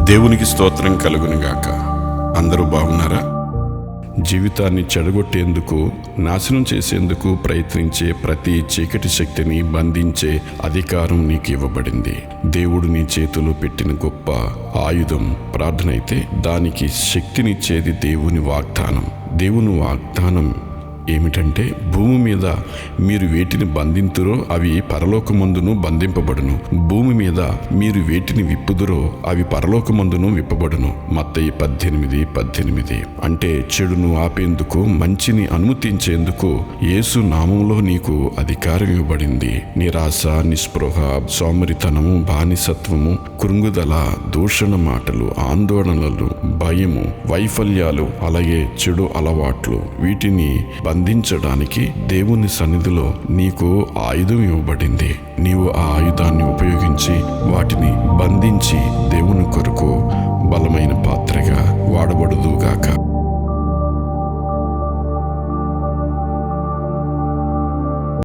దేవునికి స్తోత్రం కలుగునుగాక. అందరూ బాగున్నారా? జీవితాన్ని చెడగొట్టేందుకు, నాశనం చేసేందుకు ప్రయత్నించే ప్రతి చీకటి శక్తిని బంధించే అధికారం నీకు ఇవ్వబడింది. దేవుడు నీ చేతిలో పెట్టిన గొప్ప ఆయుధం ప్రార్థన అయితే దానికి శక్తినిచ్చేది దేవుని వాగ్దానం. దేవుని వాగ్దానం ఏమిటంటే, భూమి మీద మీరు వేటిని బంధింతురో అవి పరలోకమందును బంధింపబడును, భూమి మీద మీరు వేటిని విప్పుదురో అవి పరలోకమందును విప్పబడును. మత్తయి 18:18. అంటే చెడును ఆపేందుకు, మంచిని అనుమతించేందుకు యేసు నామంలో నీకు అధికారం ఇవ్వబడింది. నిరాశ, నిస్పృహ, సోమరితనము, బానిసత్వము, కృంగుదల, దూషణ మాటలు, ఆందోళనలు, భయము, వైఫల్యాలు, అలాగే చెడు అలవాట్లు, వీటిని బంధించడానికి దేవుని సన్నిధిలో నీకు ఆయుధం ఇవ్వబడింది. నీవు ఆ ఆయుధాన్ని ఉపయోగించి వాటిని బంధించి దేవుని కొరకు